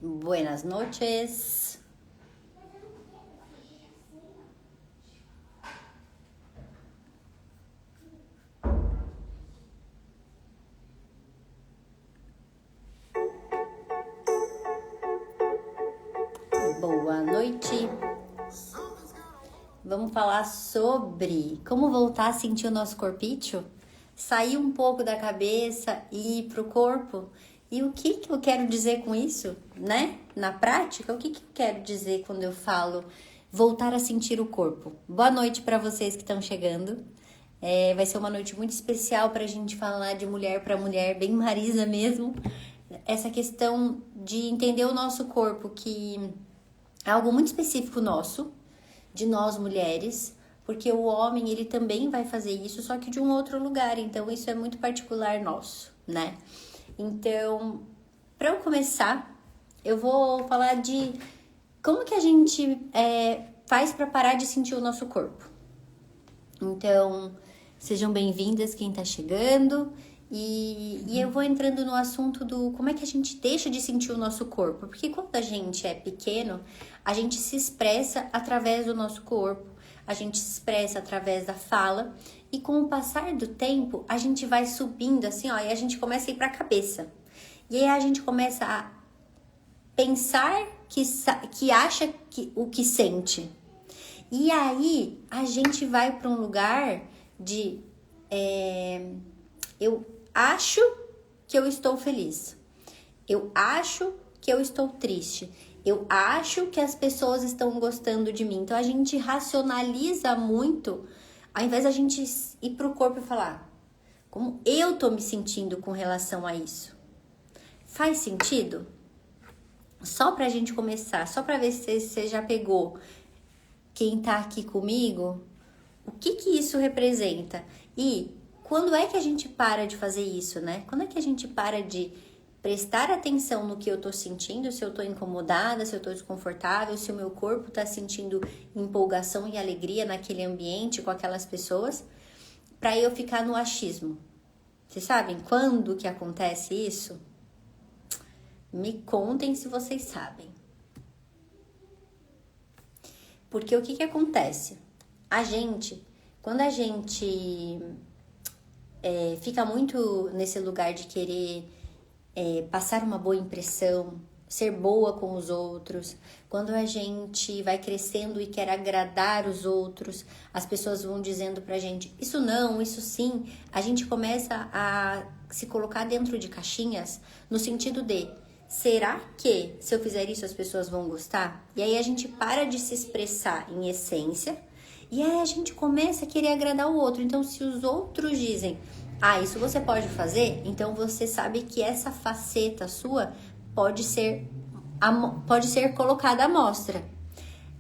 Buenas noches. Boa noite. Vamos falar sobre como voltar a sentir o nosso corpício? Sair um pouco da cabeça e ir pro corpo? E o que eu quero dizer com isso, né? Na prática, o que eu quero dizer quando eu falo voltar a sentir o corpo? Boa noite para vocês que estão chegando. Vai ser uma noite muito especial para a gente falar de mulher para mulher, bem Marisa mesmo. Essa questão de entender o nosso corpo, que é algo muito específico nosso, de nós mulheres, porque o homem ele também vai fazer isso, só que de um outro lugar, então isso é muito particular nosso, né? Então, para eu começar, eu vou falar de como que a gente faz para parar de sentir o nosso corpo. Então, sejam bem-vindas quem tá chegando e eu vou entrando no assunto do como é que a gente deixa de sentir o nosso corpo. Porque quando a gente é pequeno, a gente se expressa através do nosso corpo, a gente se expressa através da fala e com o passar do tempo, a gente vai subindo assim, ó, e a gente começa a ir pra cabeça. E aí a gente começa a pensar que acha que o que sente. E aí a gente vai para um lugar de eu acho que eu estou feliz, eu acho que eu estou triste, eu acho que as pessoas estão gostando de mim. Então a gente racionaliza muito, ao invés da gente ir pro corpo e falar como eu tô me sentindo com relação a isso. Faz sentido? Só pra gente começar, só pra ver se você já pegou quem tá aqui comigo, o que isso representa? E quando é que a gente para de fazer isso, né? Quando é que a gente para de prestar atenção no que eu tô sentindo, se eu tô incomodada, se eu tô desconfortável, se o meu corpo tá sentindo empolgação e alegria naquele ambiente, com aquelas pessoas, pra eu ficar no achismo. Vocês sabem quando que acontece isso? Me contem se vocês sabem. Porque o que acontece? Quando a gente fica muito nesse lugar de querer passar uma boa impressão, ser boa com os outros, quando a gente vai crescendo e quer agradar os outros, as pessoas vão dizendo pra gente, isso não, isso sim, a gente começa a se colocar dentro de caixinhas, no sentido de, será que se eu fizer isso as pessoas vão gostar? E aí a gente para de se expressar em essência, e aí a gente começa a querer agradar o outro. Então se os outros dizem, isso você pode fazer, então você sabe que essa faceta sua pode ser colocada à mostra.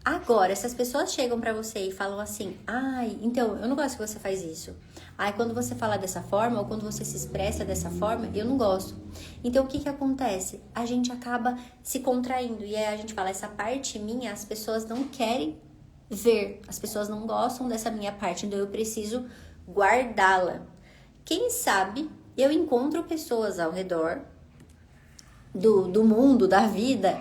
Agora, se as pessoas chegam pra você e falam assim, então, eu não gosto que você faz isso. Quando você fala dessa forma, ou quando você se expressa dessa forma, eu não gosto. Então, o que acontece? A gente acaba se contraindo. E aí a gente fala, essa parte minha, as pessoas não querem ver. As pessoas não gostam dessa minha parte, então eu preciso guardá-la. Quem sabe, eu encontro pessoas ao redor do mundo, da vida,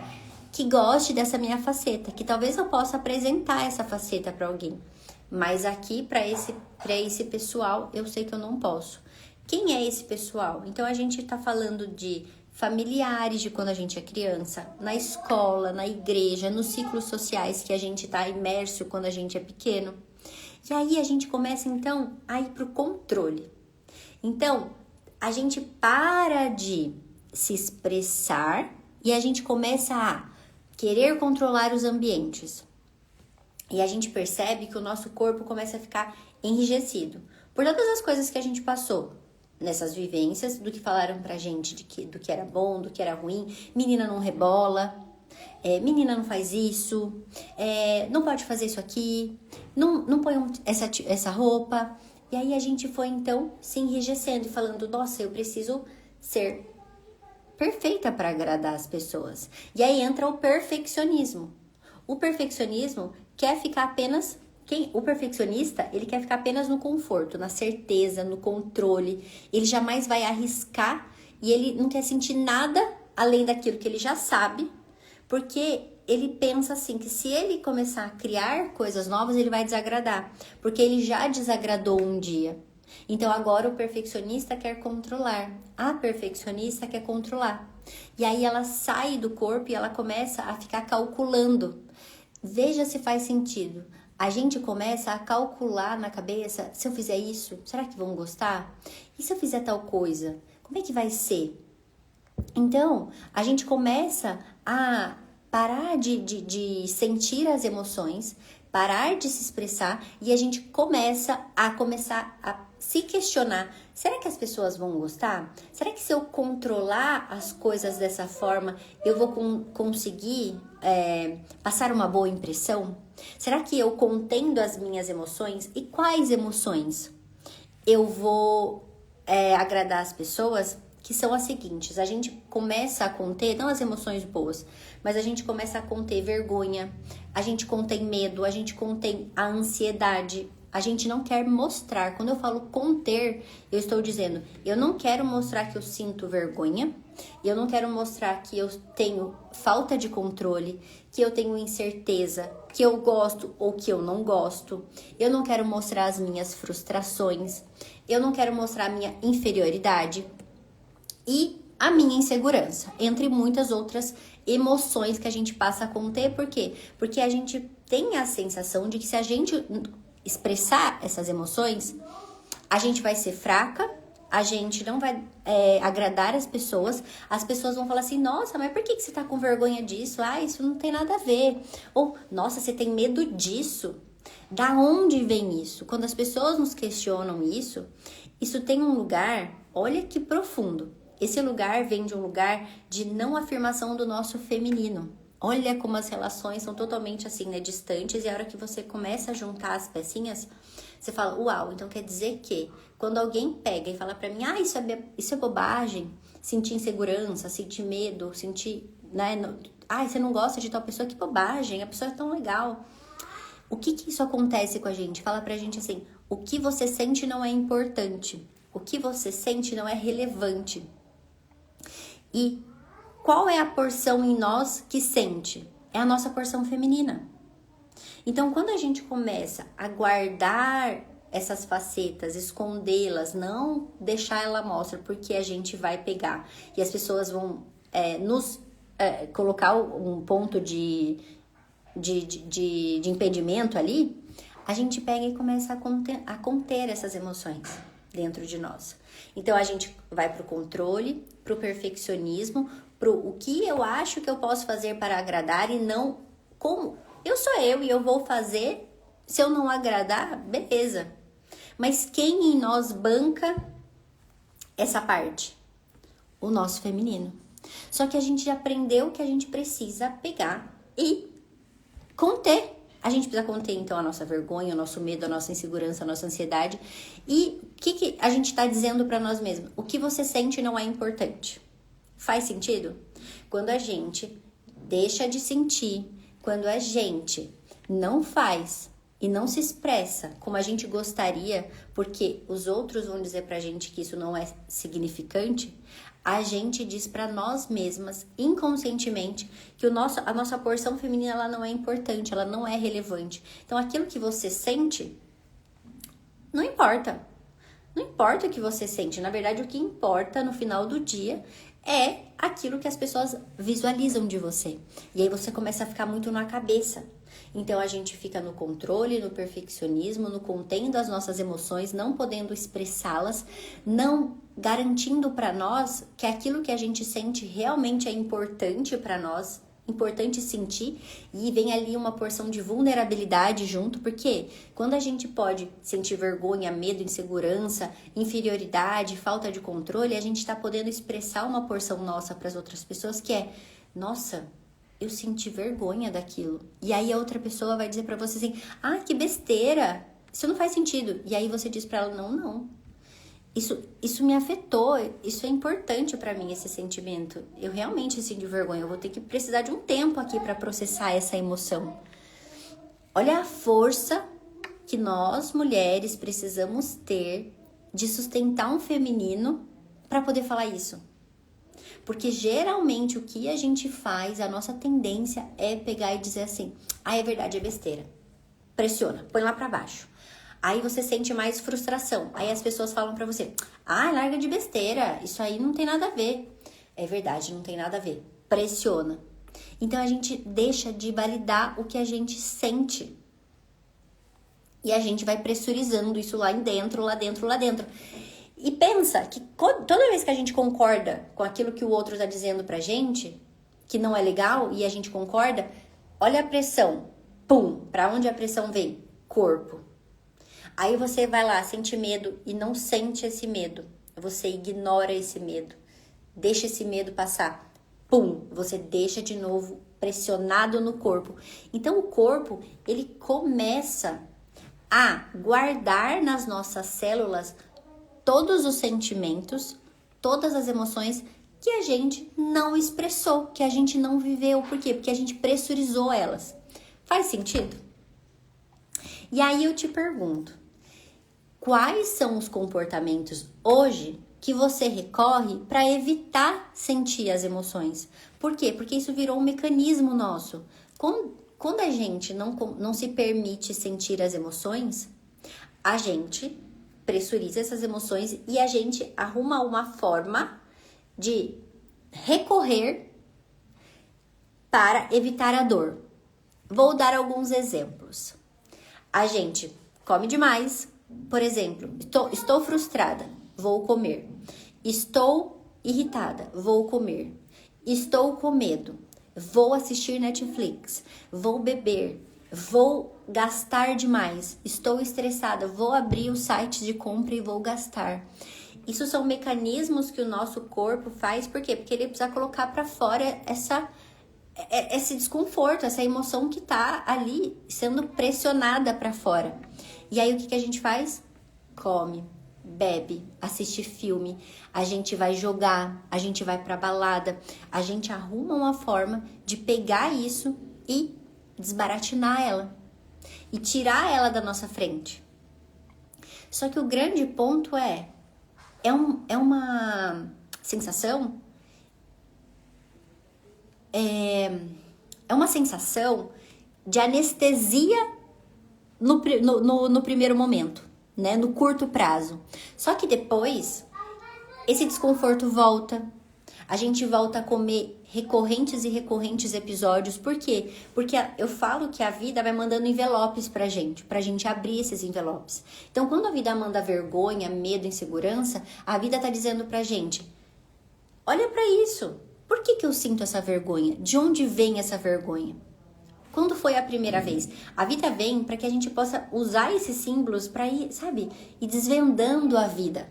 que goste dessa minha faceta, que talvez eu possa apresentar essa faceta para alguém, mas aqui para esse pessoal eu sei que eu não posso. Quem é esse pessoal? Então a gente tá falando de familiares de quando a gente é criança, na escola, na igreja, nos ciclos sociais que a gente tá imerso quando a gente é pequeno. E aí a gente começa então a ir pro controle. Então a gente para de se expressar e a gente começa a querer controlar os ambientes. E a gente percebe que o nosso corpo começa a ficar enrijecido por todas as coisas que a gente passou nessas vivências, do que falaram pra gente do que era bom, do que era ruim. Menina não rebola, menina não faz isso, não pode fazer isso aqui, não põe essa roupa. E aí a gente foi então se enrijecendo e falando, nossa, eu preciso ser perfeita para agradar as pessoas. E aí entra o perfeccionismo. O perfeccionismo quer ficar apenas... O perfeccionista, ele quer ficar apenas no conforto, na certeza, no controle. Ele jamais vai arriscar e ele não quer sentir nada além daquilo que ele já sabe, Porque ele pensa assim, que se ele começar a criar coisas novas, ele vai desagradar. Porque ele já desagradou um dia. Então agora o perfeccionista quer controlar. A perfeccionista quer controlar. E aí ela sai do corpo e ela começa a ficar calculando. Veja se faz sentido. A gente começa a calcular na cabeça, se eu fizer isso, será que vão gostar? E se eu fizer tal coisa, como é que vai ser? Então, a gente começa a parar de sentir as emoções, parar de se expressar e a gente começar a se questionar. Será que as pessoas vão gostar? Será que se eu controlar as coisas dessa forma, eu vou conseguir passar uma boa impressão? Será que eu contendo as minhas emoções, e quais emoções eu vou agradar as pessoas? Que são as seguintes: a gente começa a conter, não as emoções boas, mas a gente começa a conter vergonha, a gente contém medo, a gente contém a ansiedade, a gente não quer mostrar. Quando eu falo conter, eu estou dizendo, eu não quero mostrar que eu sinto vergonha, eu não quero mostrar que eu tenho falta de controle, que eu tenho incerteza, que eu gosto ou que eu não gosto, eu não quero mostrar as minhas frustrações, eu não quero mostrar a minha inferioridade e a minha insegurança, entre muitas outras emoções que a gente passa a conter. Por quê? Porque a gente tem a sensação de que se a gente expressar essas emoções, a gente vai ser fraca, a gente não vai agradar as pessoas vão falar assim, nossa, mas por que você tá com vergonha disso? Ah, isso não tem nada a ver. Ou, nossa, você tem medo disso? Da onde vem isso? Quando as pessoas nos questionam isso tem um lugar, olha que profundo. Esse lugar vem de um lugar de não afirmação do nosso feminino. Olha como as relações são totalmente assim, né, distantes. E a hora que você começa a juntar as pecinhas, você fala, uau, então quer dizer que quando alguém pega e fala pra mim, ah, isso é bobagem, sentir insegurança, sentir medo, sentir, né, ah, você não gosta de tal pessoa, que bobagem, a pessoa é tão legal. O que isso acontece com a gente? Fala pra gente assim, o que você sente não é importante, o que você sente não é relevante. E qual é a porção em nós que sente? É a nossa porção feminina. Então, quando a gente começa a guardar essas facetas, escondê-las, não deixar ela mostra, porque a gente vai pegar e as pessoas vão nos colocar um ponto de impedimento ali, a gente pega e começa a conter essas emoções dentro de nós. Então, a gente vai pro controle, pro perfeccionismo, pro o que eu acho que eu posso fazer para agradar e não como. Eu sou eu e eu vou fazer, se eu não agradar, beleza. Mas quem em nós banca essa parte? O nosso feminino. Só que a gente já aprendeu que a gente precisa pegar e conter. A gente precisa conter, então, a nossa vergonha, o nosso medo, a nossa insegurança, a nossa ansiedade. E o que a gente está dizendo para nós mesmos? O que você sente não é importante. Faz sentido? Quando a gente deixa de sentir, quando a gente não faz e não se expressa como a gente gostaria, porque os outros vão dizer pra gente que isso não é significante, a gente diz para nós mesmas, inconscientemente, que a nossa porção feminina ela não é importante, ela não é relevante. Então, aquilo que você sente, não importa. Não importa o que você sente. Na verdade, o que importa no final do dia é aquilo que as pessoas visualizam de você. E aí você começa a ficar muito na cabeça. Então, a gente fica no controle, no perfeccionismo, no contendo as nossas emoções, não podendo expressá-las, não garantindo para nós que aquilo que a gente sente realmente é importante para nós, importante sentir, e vem ali uma porção de vulnerabilidade junto, porque quando a gente pode sentir vergonha, medo, insegurança, inferioridade, falta de controle, a gente está podendo expressar uma porção nossa para as outras pessoas que é, nossa, eu senti vergonha daquilo. E aí a outra pessoa vai dizer pra você assim, ah, que besteira, isso não faz sentido. E aí você diz pra ela, não. Isso me afetou, isso é importante pra mim, esse sentimento. Eu realmente sinto vergonha, eu vou ter que precisar de um tempo aqui pra processar essa emoção. Olha a força que nós, mulheres, precisamos ter de sustentar um feminino pra poder falar isso. Porque geralmente o que a gente faz, a nossa tendência é pegar e dizer assim, é verdade, é besteira. Pressiona, põe lá pra baixo. Aí você sente mais frustração. Aí as pessoas falam pra você, larga de besteira, isso aí não tem nada a ver. É verdade, não tem nada a ver. Pressiona. Então a gente deixa de validar o que a gente sente. E a gente vai pressurizando isso lá dentro, lá dentro, lá dentro. E pensa que toda vez que a gente concorda com aquilo que o outro tá dizendo pra gente, que não é legal, e a gente concorda, olha a pressão. Pum! Pra onde a pressão vem? Corpo. Aí você vai lá, sente medo e não sente esse medo. Você ignora esse medo. Deixa esse medo passar. Pum! Você deixa de novo pressionado no corpo. Então o corpo, ele começa a guardar nas nossas células todos os sentimentos, todas as emoções que a gente não expressou, que a gente não viveu. Por quê? Porque a gente pressurizou elas. Faz sentido? E aí eu te pergunto, quais são os comportamentos hoje que você recorre para evitar sentir as emoções? Por quê? Porque isso virou um mecanismo nosso. Quando a gente não se permite sentir as emoções, a gente pressuriza essas emoções e a gente arruma uma forma de recorrer para evitar a dor. Vou dar alguns exemplos. A gente come demais, por exemplo, estou frustrada, vou comer. Estou irritada, vou comer. Estou com medo, vou assistir Netflix. Vou beber, vou gastar demais. Estou estressada, vou abrir o site de compra e vou gastar. Isso são mecanismos que o nosso corpo faz, por quê? Porque ele precisa colocar para fora esse desconforto, essa emoção que tá ali sendo pressionada para fora. E aí o que a gente faz? Come, bebe, assiste filme, a gente vai jogar, a gente vai pra balada, a gente arruma uma forma de pegar isso e desbaratinar ela e tirar ela da nossa frente. Só que o grande ponto é uma sensação é uma sensação de anestesia no primeiro momento, né? No curto prazo. Só que depois, esse desconforto volta. A gente volta a comer recorrentes e recorrentes episódios. Por quê? Porque eu falo que a vida vai mandando envelopes pra gente abrir esses envelopes. Então, quando a vida manda vergonha, medo, insegurança, a vida tá dizendo pra gente, olha pra isso. Por que eu sinto essa vergonha? De onde vem essa vergonha? Quando foi a primeira vez? A vida vem para que a gente possa usar esses símbolos para ir, sabe? Ir desvendando a vida.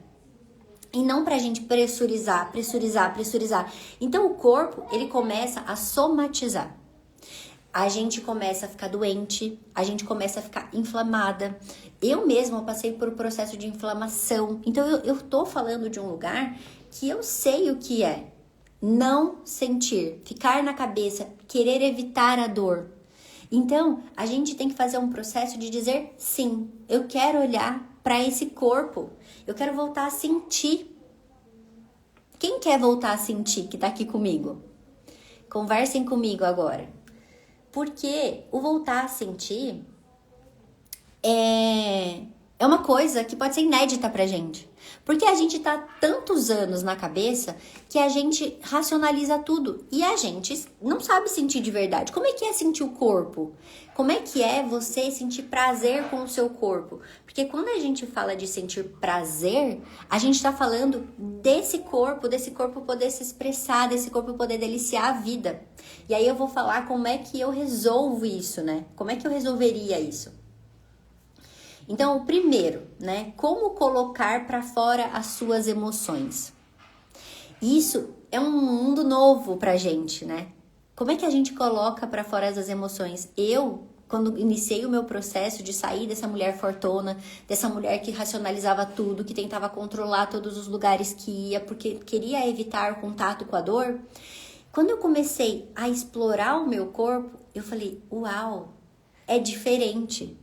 E não pra gente pressurizar. Então o corpo, ele começa a somatizar. A gente começa a ficar doente, a gente começa a ficar inflamada. Eu mesma passei por um processo de inflamação. Então eu tô falando de um lugar que eu sei o que é. Não sentir, ficar na cabeça, querer evitar a dor. Então, a gente tem que fazer um processo de dizer sim, eu quero olhar para esse corpo, eu quero voltar a sentir. Quem quer voltar a sentir que tá aqui comigo? Conversem comigo agora. Porque o voltar a sentir é uma coisa que pode ser inédita pra gente. Porque a gente tá tantos anos na cabeça que a gente racionaliza tudo. E a gente não sabe sentir de verdade. Como é que é sentir o corpo? Como é que é você sentir prazer com o seu corpo? Porque quando a gente fala de sentir prazer, a gente tá falando desse corpo poder se expressar, desse corpo poder deliciar a vida. E aí eu vou falar como é que eu resolvo isso, né? Como é que eu resolveria isso? Então, o primeiro, né? Como colocar para fora as suas emoções? Isso é um mundo novo pra gente, né? Como é que a gente coloca para fora as emoções? Eu, quando iniciei o meu processo de sair dessa mulher fortuna, dessa mulher que racionalizava tudo, que tentava controlar todos os lugares que ia, porque queria evitar o contato com a dor, quando eu comecei a explorar o meu corpo, eu falei, uau, é diferente.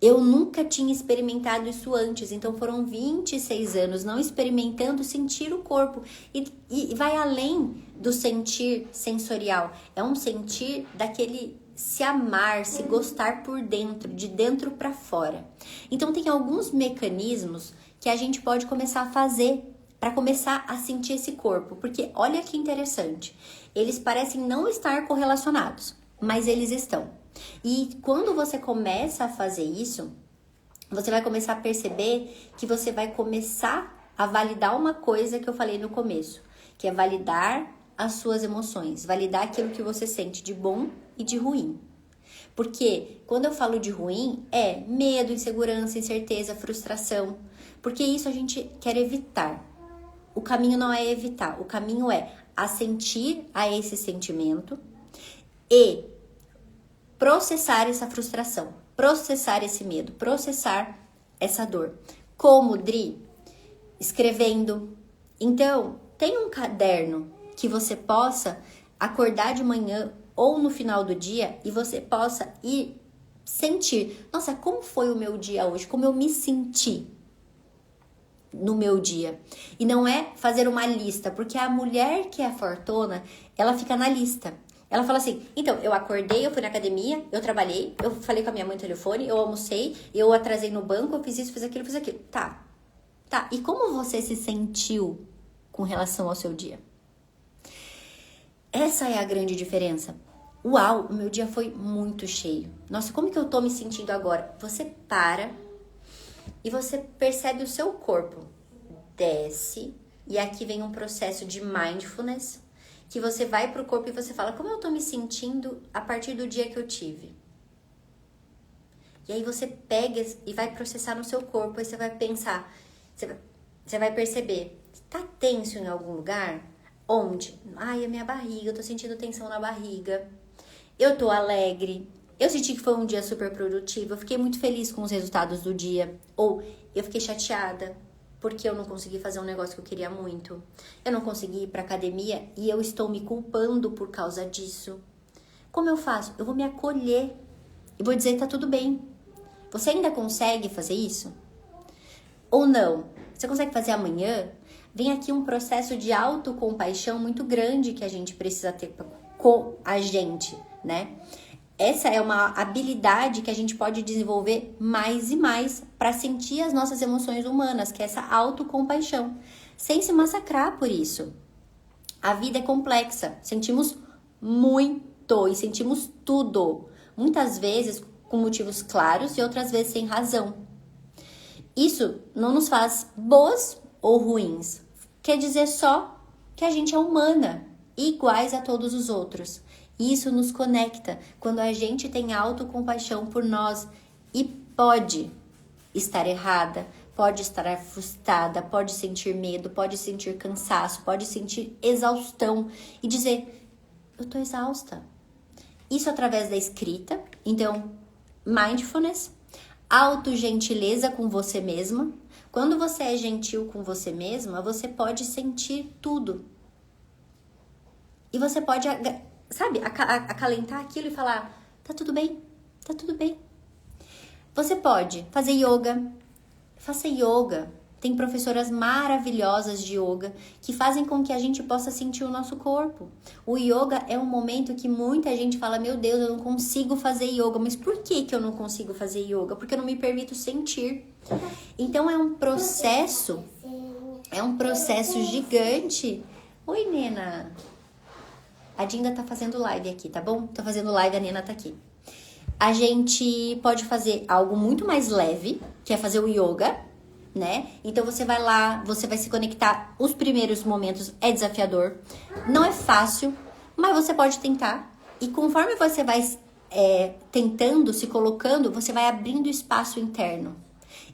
Eu nunca tinha experimentado isso antes, então foram 26 anos não experimentando sentir o corpo. E vai além do sentir sensorial, é um sentir daquele se amar, se gostar por dentro, de dentro para fora. Então tem alguns mecanismos que a gente pode começar a fazer para começar a sentir esse corpo, porque olha que interessante, eles parecem não estar correlacionados, mas eles estão. E quando você começa a fazer isso, você vai começar a perceber que você vai começar a validar uma coisa que eu falei no começo, que é validar as suas emoções, validar aquilo que você sente de bom e de ruim. Porque quando eu falo de ruim, é medo, insegurança, incerteza, frustração, porque isso a gente quer evitar. O caminho não é evitar, o caminho é assentir a esse sentimento e processar essa frustração, processar esse medo, processar essa dor. Como, Dri? Escrevendo. Então, tem um caderno que você possa acordar de manhã ou no final do dia e você possa ir sentir. Nossa, como foi o meu dia hoje? Como eu me senti no meu dia? E não é fazer uma lista, porque a mulher que é fortuna, ela fica na lista. Ela fala assim, então, eu acordei, eu fui na academia, eu trabalhei, eu falei com a minha mãe no telefone, eu almocei, eu atrasei no banco, eu fiz isso, fiz aquilo, fiz aquilo. Tá. E como você se sentiu com relação ao seu dia? Essa é a grande diferença. Uau, o meu dia foi muito cheio. Nossa, como que eu tô me sentindo agora? Você para e você percebe o seu corpo. Desce, e aqui vem um processo de mindfulness, que você vai pro corpo e você fala, como eu tô me sentindo a partir do dia que eu tive? E aí você pega e vai processar no seu corpo, aí você vai pensar, você vai perceber, tá tenso em algum lugar? Onde? Ai, a minha barriga, eu tô sentindo tensão na barriga. Eu tô alegre, eu senti que foi um dia super produtivo, eu fiquei muito feliz com os resultados do dia. Ou eu fiquei chateada, porque eu não consegui fazer um negócio que eu queria muito. Eu não consegui ir pra academia e eu estou me culpando por causa disso. Como eu faço? Eu vou me acolher e vou dizer, tá tudo bem. Você ainda consegue fazer isso? Ou não? Você consegue fazer amanhã? Vem aqui um processo de autocompaixão muito grande que a gente precisa ter com a gente, né? Essa é uma habilidade que a gente pode desenvolver mais e mais para sentir as nossas emoções humanas, que é essa autocompaixão, sem se massacrar por isso. A vida é complexa, sentimos muito e sentimos tudo, muitas vezes com motivos claros e outras vezes sem razão. Isso não nos faz boas ou ruins, quer dizer só que a gente é humana, iguais a todos os outros. Isso nos conecta quando a gente tem autocompaixão por nós e pode estar errada, pode estar frustrada, pode sentir medo, pode sentir cansaço, pode sentir exaustão e dizer, eu tô exausta. Isso através da escrita, então, mindfulness, autogentileza com você mesma. Quando você é gentil com você mesma, você pode sentir tudo. E você pode, sabe, acalentar aquilo e falar, tá tudo bem, tá tudo bem. Você pode fazer yoga, faça yoga. Tem professoras maravilhosas de yoga que fazem com que a gente possa sentir o nosso corpo. O yoga é um momento que muita gente fala, meu Deus, eu não consigo fazer yoga. Mas por que eu não consigo fazer yoga? Porque eu não me permito sentir. Então é um processo gigante. Oi, Nena. A Dinda tá fazendo live aqui, tá bom? Tô fazendo live, a Nena tá aqui. A gente pode fazer algo muito mais leve, que é fazer o yoga, né? Então você vai lá, você vai se conectar. Os primeiros momentos é desafiador, não é fácil, mas você pode tentar. E conforme você vai tentando, se colocando, você vai abrindo espaço interno.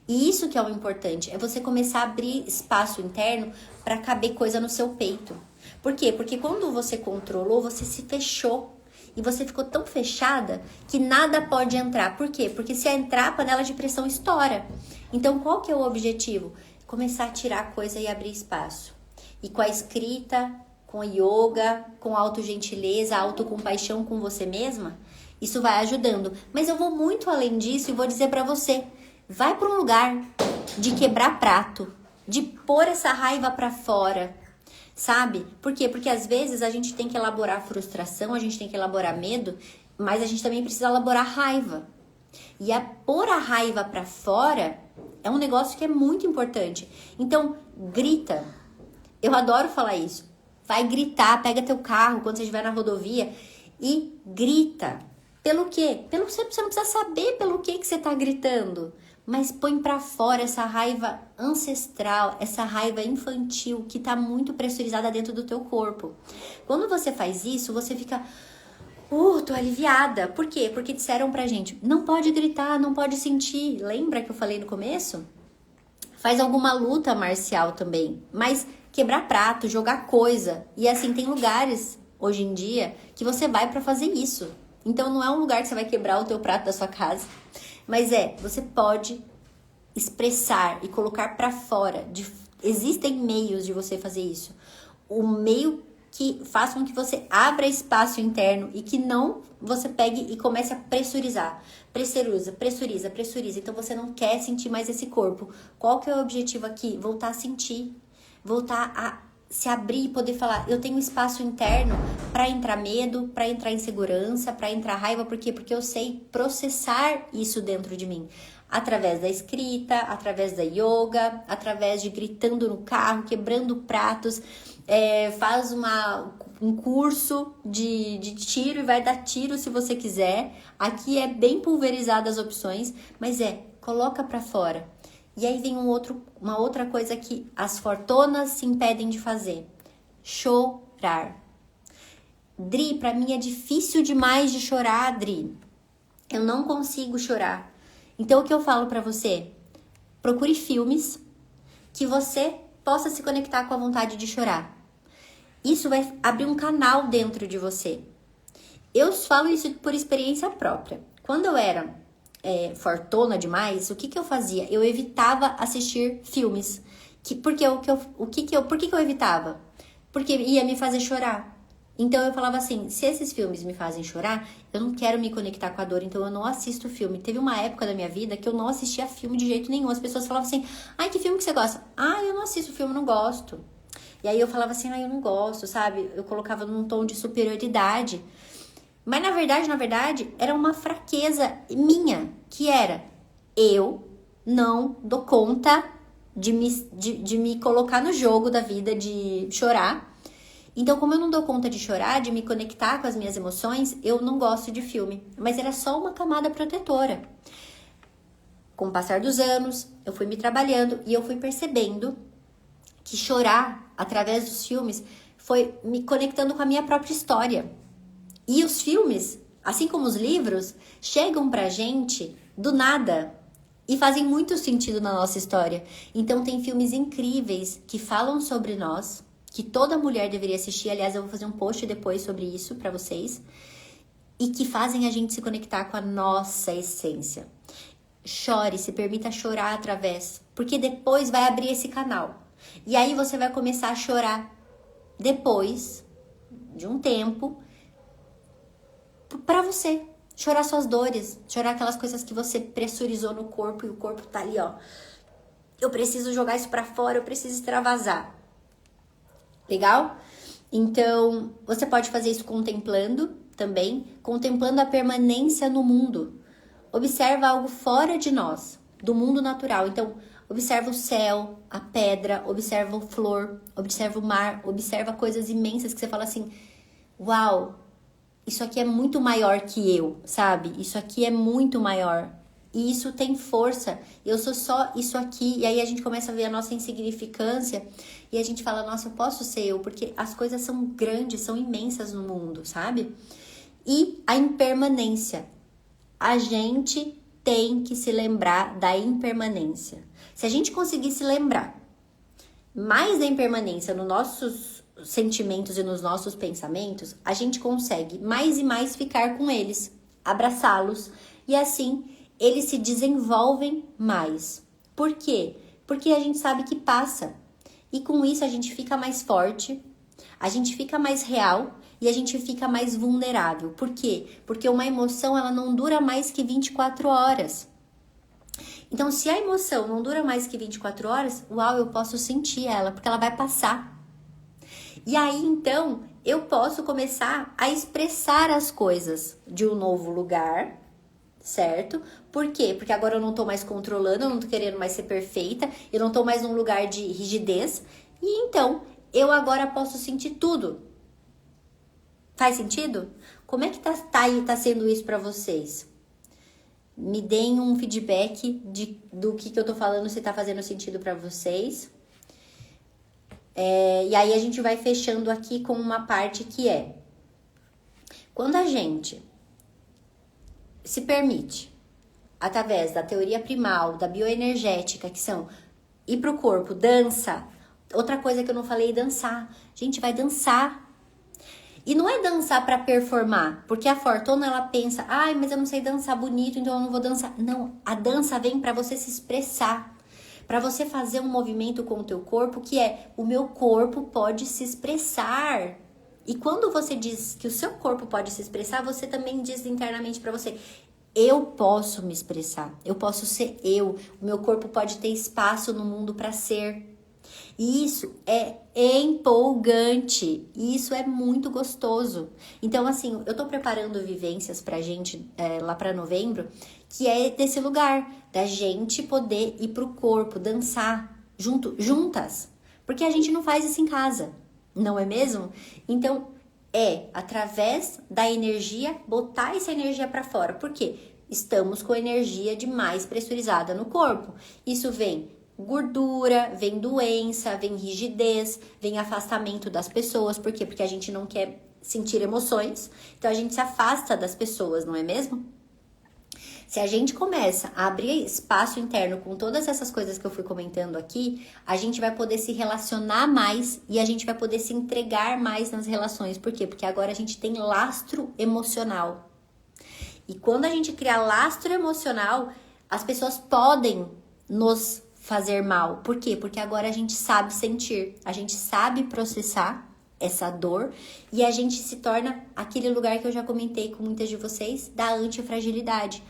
E isso que é o importante, é você começar a abrir espaço interno para caber coisa no seu peito. Por quê? Porque quando você controlou, você se fechou. E você ficou tão fechada que nada pode entrar. Por quê? Porque se entrar, a panela de pressão estoura. Então, qual que é o objetivo? Começar a tirar coisa e abrir espaço. E com a escrita, com a yoga, com a autogentileza, a autocompaixão com você mesma, Isso vai ajudando. Mas eu vou muito além disso e vou dizer pra você, vai pra um lugar de quebrar prato, de pôr essa raiva pra fora, sabe? Por quê? Porque às vezes a gente tem que elaborar frustração, a gente tem que elaborar medo, mas a gente também precisa elaborar raiva. E pôr a raiva pra fora é um negócio que é muito importante. Então, grita. Eu adoro falar isso. Vai gritar, pega teu carro quando você estiver na rodovia e grita. Pelo quê? Você não precisa saber pelo que você tá gritando. Mas põe pra fora essa raiva ancestral, essa raiva infantil que tá muito pressurizada dentro do teu corpo. Quando você faz isso, você fica... tô aliviada. Por quê? Porque disseram pra gente, não pode gritar, não pode sentir. Lembra que eu falei no começo? Faz alguma luta marcial também. Mas quebrar prato, jogar coisa. E assim, tem lugares, hoje em dia, que você vai pra fazer isso. Então não é um lugar que você vai quebrar o teu prato da sua casa. Mas você pode expressar e colocar pra fora. Existem meios de você fazer isso. O meio que faça com que você abra espaço interno e que não você pegue e comece a pressurizar. Pressuriza. Então você não quer sentir mais esse corpo. Qual que é o objetivo aqui? Voltar a sentir. Voltar a se abrir e poder falar, eu tenho espaço interno para entrar medo, para entrar insegurança, para entrar raiva. Por quê? Porque eu sei processar isso dentro de mim. Através da escrita, através da yoga, através de gritando no carro, quebrando pratos. Faz um curso de tiro e vai dar tiro se você quiser. Aqui é bem pulverizada as opções, mas coloca pra fora. E aí vem uma outra coisa que as fortonas se impedem de fazer. Chorar. Dri, pra mim é difícil demais de chorar, Dri. Eu não consigo chorar. Então o que eu falo pra você? Procure filmes que você possa se conectar com a vontade de chorar. Isso vai abrir um canal dentro de você. Eu falo isso por experiência própria. Quando eu era fortona demais, o que eu fazia? Eu evitava assistir filmes. Por que eu evitava? Porque ia me fazer chorar. Então eu falava assim, se esses filmes me fazem chorar, eu não quero me conectar com a dor, então eu não assisto filme. Teve uma época da minha vida que eu não assistia filme de jeito nenhum. As pessoas falavam assim, ai, que filme que você gosta? Ah, eu não assisto filme, não gosto. E aí eu falava assim, eu não gosto, sabe? Eu colocava num tom de superioridade. Mas na verdade, era uma fraqueza minha, que era, eu não dou conta de me colocar no jogo da vida, de chorar. Então, como eu não dou conta de chorar, de me conectar com as minhas emoções, eu não gosto de filme. Mas era só uma camada protetora. Com o passar dos anos, eu fui me trabalhando e eu fui percebendo que chorar através dos filmes foi me conectando com a minha própria história. E os filmes, assim como os livros, chegam pra gente do nada e fazem muito sentido na nossa história. Então tem filmes incríveis que falam sobre nós, que toda mulher deveria assistir. Aliás, eu vou fazer um post depois sobre isso pra vocês. E que fazem a gente se conectar com a nossa essência. Chore, se permita chorar através, porque depois vai abrir esse canal. E aí você vai começar a chorar depois de um tempo pra você. Chorar suas dores, chorar aquelas coisas que você pressurizou no corpo e o corpo tá ali, ó. Eu preciso jogar isso pra fora, eu preciso extravasar. Legal? Então, você pode fazer isso contemplando também, contemplando a permanência no mundo. Observa algo fora de nós, do mundo natural. Então, observa o céu, a pedra, observa a flor, observa o mar, observa coisas imensas que você fala assim, uau, isso aqui é muito maior que eu, sabe? Isso aqui é muito maior. E isso tem força. Eu sou só isso aqui. E aí a gente começa a ver a nossa insignificância. E a gente fala, nossa, eu posso ser eu. Porque as coisas são grandes, são imensas no mundo, sabe? E a impermanência. A gente tem que se lembrar da impermanência. Se a gente conseguir se lembrar mais da impermanência nos nossos sentimentos e nos nossos pensamentos, a gente consegue mais e mais ficar com eles, abraçá-los e assim eles se desenvolvem mais. Por quê? Porque a gente sabe que passa e com isso a gente fica mais forte, a gente fica mais real e a gente fica mais vulnerável. Por quê? Porque uma emoção, ela não dura mais que 24 horas. Então, se a emoção não dura mais que 24 horas, uau, eu posso sentir ela, porque ela vai passar. E aí, então, eu posso começar a expressar as coisas de um novo lugar, certo? Por quê? Porque agora eu não tô mais controlando, eu não tô querendo mais ser perfeita, eu não tô mais num lugar de rigidez, e então, eu agora posso sentir tudo. Faz sentido? Como é que tá sendo isso pra vocês? Me deem um feedback do que eu tô falando, se tá fazendo sentido pra vocês. E aí a gente vai fechando aqui com uma parte que é: quando a gente se permite, através da teoria primal, da bioenergética, que são ir pro corpo, dança. Outra coisa que eu não falei, dançar. Gente, vai dançar. E não é dançar para performar, porque a fortuna ela pensa, ai, mas eu não sei dançar bonito, então eu não vou dançar. Não, a dança vem para você se expressar, para você fazer um movimento com o teu corpo, que é, o meu corpo pode se expressar. E quando você diz que o seu corpo pode se expressar, você também diz internamente para você, eu posso me expressar, eu posso ser eu, o meu corpo pode ter espaço no mundo para ser. E isso é empolgante, e isso é muito gostoso. Então, assim, eu tô preparando vivências pra gente lá pra novembro, que é desse lugar, da gente poder ir pro corpo, dançar juntas. Porque a gente não faz isso em casa, não é mesmo? Então, através da energia, botar essa energia pra fora. Por quê? Estamos com energia demais pressurizada no corpo. Isso vem gordura, vem doença, vem rigidez, vem afastamento das pessoas. Por quê? Porque a gente não quer sentir emoções, então a gente se afasta das pessoas, não é mesmo? Se a gente começa a abrir espaço interno com todas essas coisas que eu fui comentando aqui, a gente vai poder se relacionar mais e a gente vai poder se entregar mais nas relações. Por quê? Porque agora a gente tem lastro emocional. E quando a gente cria lastro emocional, as pessoas podem nos fazer mal. Por quê? Porque agora a gente sabe sentir, a gente sabe processar essa dor e a gente se torna aquele lugar que eu já comentei com muitas de vocês, da antifragilidade.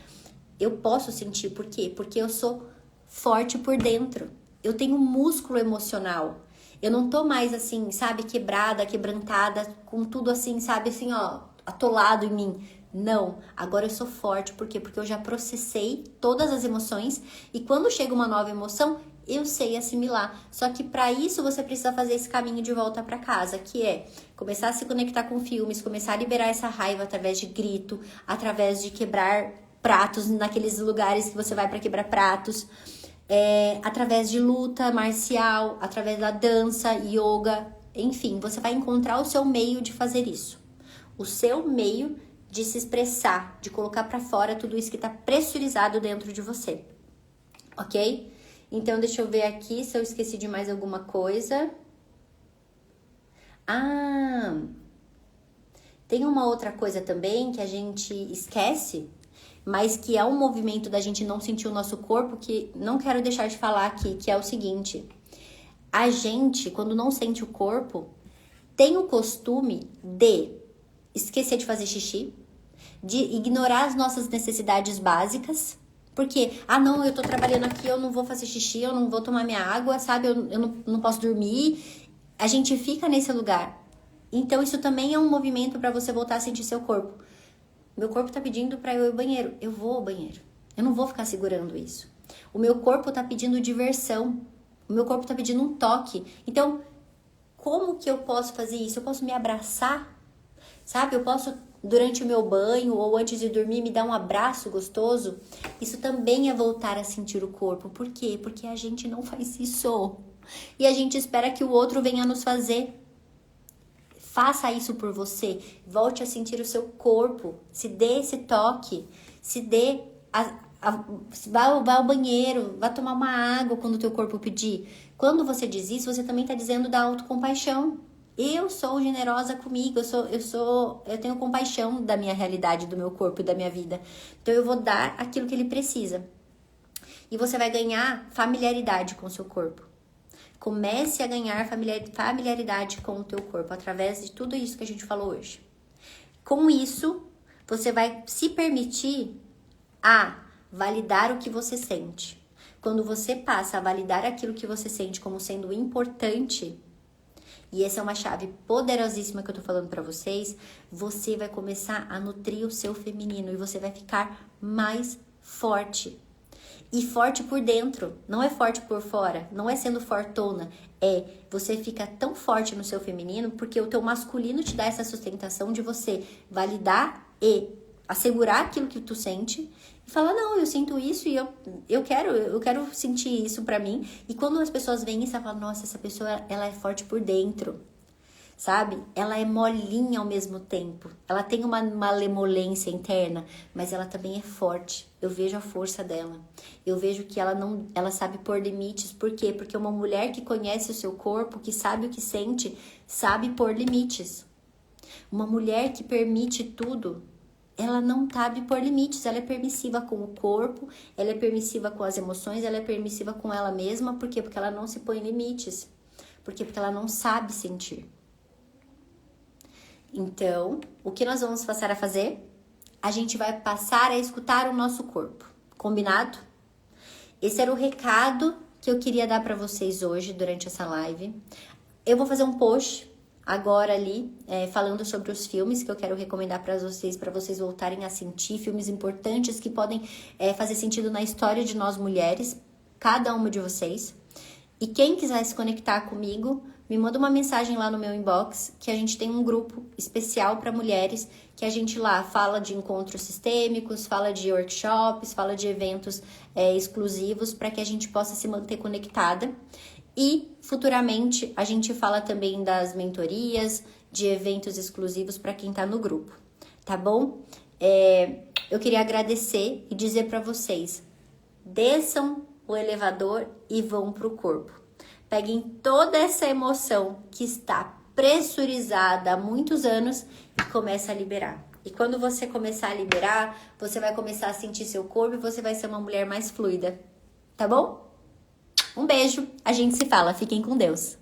Eu posso sentir, por quê? Porque eu sou forte por dentro. Eu tenho músculo emocional. Eu não tô mais assim, sabe, quebrada, quebrantada, com tudo assim, sabe, assim, ó, atolado em mim. Não, agora eu sou forte, por quê? Porque eu já processei todas as emoções e quando chega uma nova emoção, eu sei assimilar. Só que para isso você precisa fazer esse caminho de volta para casa, que é começar a se conectar com filmes, começar a liberar essa raiva através de grito, através de quebrar pratos naqueles lugares que você vai para quebrar pratos, através de luta marcial, através da dança, yoga, enfim, você vai encontrar o seu meio de fazer isso. O seu meio de se expressar, de colocar pra fora tudo isso que tá pressurizado dentro de você, ok? Então, deixa eu ver aqui se eu esqueci de mais alguma coisa. Tem uma outra coisa também que a gente esquece, mas que é um movimento da gente não sentir o nosso corpo, que não quero deixar de falar aqui, que é o seguinte. A gente, quando não sente o corpo, tem o costume de esquecer de fazer xixi, de ignorar as nossas necessidades básicas, porque, não, eu tô trabalhando aqui, eu não vou fazer xixi, eu não vou tomar minha água, sabe, eu não posso dormir. A gente fica nesse lugar. Então, isso também é um movimento para você voltar a sentir seu corpo. Meu corpo tá pedindo pra eu ir ao banheiro, eu vou ao banheiro. Eu não vou ficar segurando isso. O meu corpo tá pedindo diversão, o meu corpo tá pedindo um toque. Então, como que eu posso fazer isso? Eu posso me abraçar, sabe? Eu posso, durante o meu banho ou antes de dormir, me dar um abraço gostoso. Isso também é voltar a sentir o corpo. Por quê? Porque a gente não faz isso. E a gente espera que o outro venha nos fazer. Faça isso por você. Volte a sentir o seu corpo. Se dê esse toque. Se dê... Vá ao banheiro. Vá tomar uma água quando o teu corpo pedir. Quando você diz isso, você também está dizendo da autocompaixão. Eu sou generosa comigo, eu tenho compaixão da minha realidade, do meu corpo e da minha vida. Então eu vou dar aquilo que ele precisa. E você vai ganhar familiaridade com o seu corpo. Comece a ganhar familiaridade com o teu corpo através de tudo isso que a gente falou hoje. Com isso, você vai se permitir a validar o que você sente. Quando você passa a validar aquilo que você sente como sendo importante, e essa é uma chave poderosíssima que eu tô falando pra vocês, você vai começar a nutrir o seu feminino e você vai ficar mais forte. E forte por dentro, não é forte por fora, não é sendo fortona, você fica tão forte no seu feminino porque o teu masculino te dá essa sustentação de você validar e assegurar aquilo que tu sente e falar, não, eu sinto isso e eu quero sentir isso pra mim. E quando as pessoas veem isso, ela fala, nossa, essa pessoa, ela é forte por dentro, sabe? Ela é molinha ao mesmo tempo. Ela tem uma malemolência interna, mas ela também é forte. Eu vejo a força dela. Eu vejo que ela sabe pôr limites. Por quê? Porque uma mulher que conhece o seu corpo, que sabe o que sente, sabe pôr limites. Uma mulher que permite tudo, ela não sabe pôr limites, ela é permissiva com o corpo, ela é permissiva com as emoções, ela é permissiva com ela mesma. Por quê? Porque ela não se põe limites. Por quê? Porque ela não sabe sentir. Então, o que nós vamos passar a fazer? A gente vai passar a escutar o nosso corpo. Combinado? Esse era o recado que eu queria dar para vocês hoje, durante essa live. Eu vou fazer um post agora ali, falando sobre os filmes que eu quero recomendar para vocês voltarem a sentir, filmes importantes que podem fazer sentido na história de nós mulheres, cada uma de vocês. E quem quiser se conectar comigo, me manda uma mensagem lá no meu inbox, que a gente tem um grupo especial para mulheres, que a gente lá fala de encontros sistêmicos, fala de workshops, fala de eventos exclusivos, para que a gente possa se manter conectada. E futuramente a gente fala também das mentorias, de eventos exclusivos para quem está no grupo, tá bom? Eu queria agradecer e dizer para vocês, desçam o elevador e vão pro corpo. Peguem toda essa emoção que está pressurizada há muitos anos e comece a liberar. E quando você começar a liberar, você vai começar a sentir seu corpo e você vai ser uma mulher mais fluida, tá bom? Um beijo, a gente se fala, fiquem com Deus.